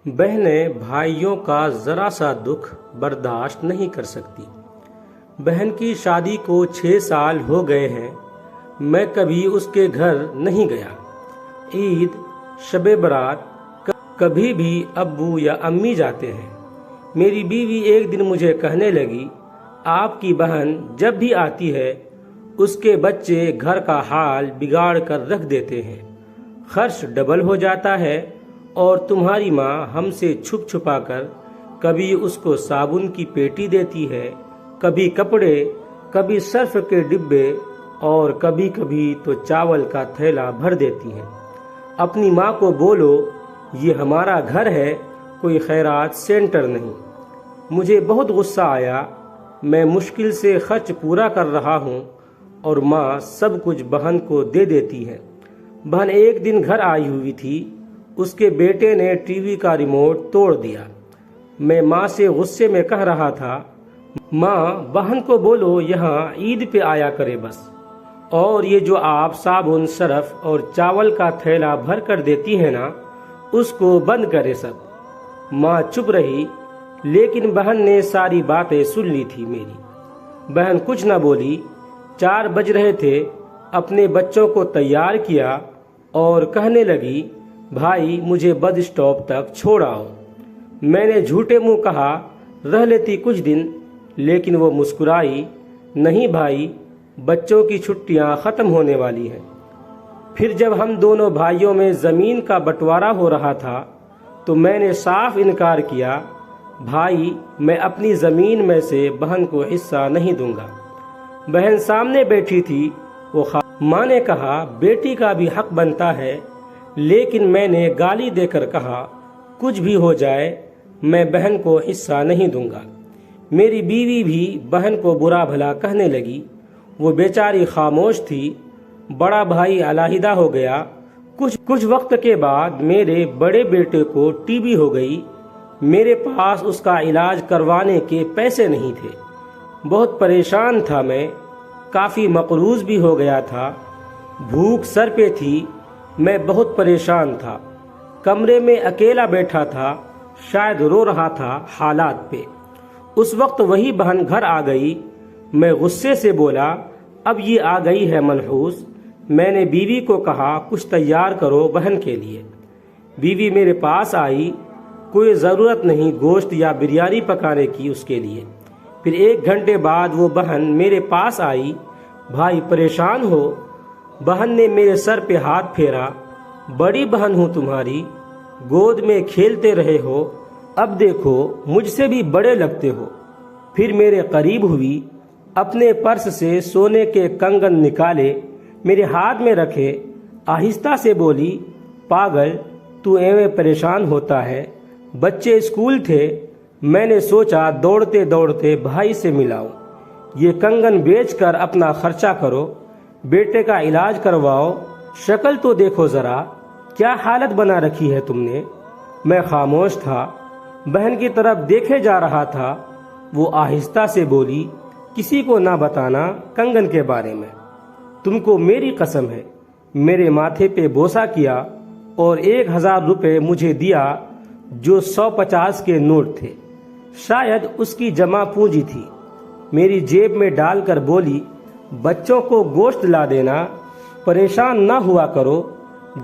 بہنیں بھائیوں کا ذرا سا دکھ برداشت نہیں کر سکتی۔ بہن کی شادی کو 6 سال ہو گئے ہیں، میں کبھی اس کے گھر نہیں گیا۔ عید، شب برات کبھی بھی ابو یا امی جاتے ہیں۔ میری بیوی ایک دن مجھے کہنے لگی، آپ کی بہن جب بھی آتی ہے اس کے بچے گھر کا حال بگاڑ کر رکھ دیتے ہیں، خرچ ڈبل ہو جاتا ہے، اور تمہاری ماں ہم سے چھپ چھپا کر کبھی اس کو صابن کی پیٹی دیتی ہے، کبھی کپڑے، کبھی سرف کے ڈبے، اور کبھی کبھی تو چاول کا تھیلا بھر دیتی ہے۔ اپنی ماں کو بولو یہ ہمارا گھر ہے، کوئی خیرات سینٹر نہیں۔ مجھے بہت غصہ آیا۔ میں مشکل سے خرچ پورا کر رہا ہوں اور ماں سب کچھ بہن کو دے دیتی ہے۔ بہن ایک دن گھر آئی ہوئی تھی، اس کے بیٹے نے ٹی وی کا ریموٹ توڑ دیا۔ میں ماں سے غصے میں کہہ رہا تھا، ماں بہن کو بولو یہاں عید پہ آیا کرے بس، اور یہ جو آپ صابن، سرف اور چاول کا تھیلا بھر کر دیتی ہے نا، اس کو بند کرے سب۔ ماں چپ رہی، لیکن بہن نے ساری باتیں سن لی تھی میری۔ بہن کچھ نہ بولی۔ 4 بج رہے تھے، اپنے بچوں کو تیار کیا اور کہنے لگی، بھائی مجھے بس اسٹاپ تک چھوڑ آؤ۔ میں نے جھوٹے منہ کہا، رہ لیتی کچھ دن، لیکن وہ مسکرائی، نہیں بھائی، بچوں کی چھٹیاں ختم ہونے والی ہیں۔ پھر جب ہم دونوں بھائیوں میں زمین کا بٹوارا ہو رہا تھا تو میں نے صاف انکار کیا، بھائی میں اپنی زمین میں سے بہن کو حصہ نہیں دوں گا۔ بہن سامنے بیٹھی تھی، ماں نے کہا بیٹی کا بھی حق بنتا ہے، لیکن میں نے گالی دے کر کہا، کچھ بھی ہو جائے میں بہن کو حصہ نہیں دوں گا۔ میری بیوی بھی بہن کو برا بھلا کہنے لگی۔ وہ بیچاری خاموش تھی۔ بڑا بھائی علیحدہ ہو گیا۔ کچھ وقت کے بعد میرے بڑے بیٹے کو ٹی بی ہو گئی۔ میرے پاس اس کا علاج کروانے کے پیسے نہیں تھے۔ بہت پریشان تھا میں، کافی مقروض بھی ہو گیا تھا۔ بھوک سر پہ تھی، میں بہت پریشان تھا۔ کمرے میں اکیلا بیٹھا تھا، شاید رو رہا تھا حالات پہ۔ اس وقت وہی بہن گھر آ گئی۔ میں غصے سے بولا، اب یہ آ گئی ہے منحوس۔ میں نے بیوی کو کہا کچھ تیار کرو بہن کے لیے۔ بیوی میرے پاس آئی، کوئی ضرورت نہیں گوشت یا بریانی پکانے کی اس کے لیے۔ پھر 1 گھنٹے بعد وہ بہن میرے پاس آئی، بھائی پریشان ہو؟ بہن نے میرے سر پہ ہاتھ پھیرا، بڑی بہن ہوں تمہاری، گود میں کھیلتے رہے ہو، اب دیکھو مجھ سے بھی بڑے لگتے ہو۔ پھر میرے قریب ہوئی، اپنے پرس سے سونے کے کنگن نکالے، میرے ہاتھ میں رکھے، آہستہ سے بولی، پاگل تو ایویں پریشان ہوتا ہے، بچے اسکول تھے، میں نے سوچا دوڑتے دوڑتے بھائی سے ملاؤں، یہ کنگن بیچ کر اپنا خرچہ کرو، بیٹے کا علاج کرواؤ، شکل تو دیکھو ذرا، کیا حالت بنا رکھی ہے تم نے۔ میں خاموش تھا، بہن کی طرف دیکھے جا رہا تھا۔ وہ آہستہ سے بولی، کسی کو نہ بتانا کنگن کے بارے میں، تم کو میری قسم ہے۔ میرے ماتھے پہ بوسہ کیا اور 1000 روپے مجھے دیا جو 150 کے نوٹ تھے، شاید اس کی جمع پونجی تھی۔ میری جیب میں ڈال کر بولی، بچوں کو گوشت لا دینا، پریشان نہ ہوا کرو۔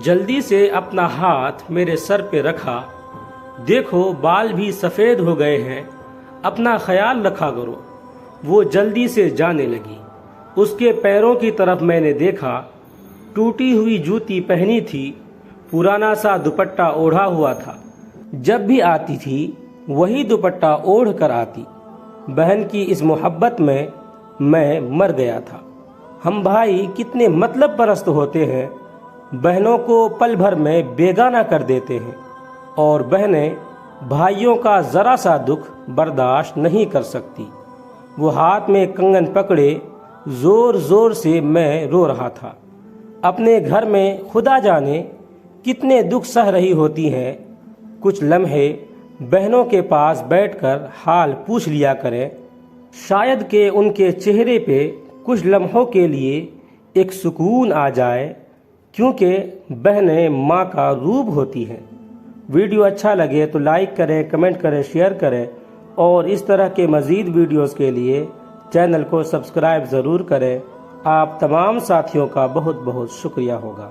جلدی سے اپنا ہاتھ میرے سر پہ رکھا، دیکھو بال بھی سفید ہو گئے ہیں، اپنا خیال رکھا کرو۔ وہ جلدی سے جانے لگی۔ اس کے پیروں کی طرف میں نے دیکھا، ٹوٹی ہوئی جوتی پہنی تھی، پرانا سا دوپٹہ اوڑھا ہوا تھا۔ جب بھی آتی تھی وہی دوپٹہ اوڑھ کر آتی۔ بہن کی اس محبت میں مر گیا تھا۔ ہم بھائی کتنے مطلب پرست ہوتے ہیں، بہنوں کو پل بھر میں بیگانہ کر دیتے ہیں، اور بہنیں بھائیوں کا ذرا سا دکھ برداشت نہیں کر سکتی۔ وہ ہاتھ میں کنگن پکڑے زور زور سے میں رو رہا تھا۔ اپنے گھر میں خدا جانے کتنے دکھ سہ رہی ہوتی ہیں۔ کچھ لمحے بہنوں کے پاس بیٹھ کر حال پوچھ لیا کریں، شاید کہ ان کے چہرے پہ کچھ لمحوں کے لیے ایک سکون آ جائے، کیونکہ بہنیں ماں کا روپ ہوتی ہیں۔ ویڈیو اچھا لگے تو لائک کریں، کمنٹ کریں، شیئر کریں، اور اس طرح کے مزید ویڈیوز کے لیے چینل کو سبسکرائب ضرور کریں۔ آپ تمام ساتھیوں کا بہت بہت شکریہ ہوگا۔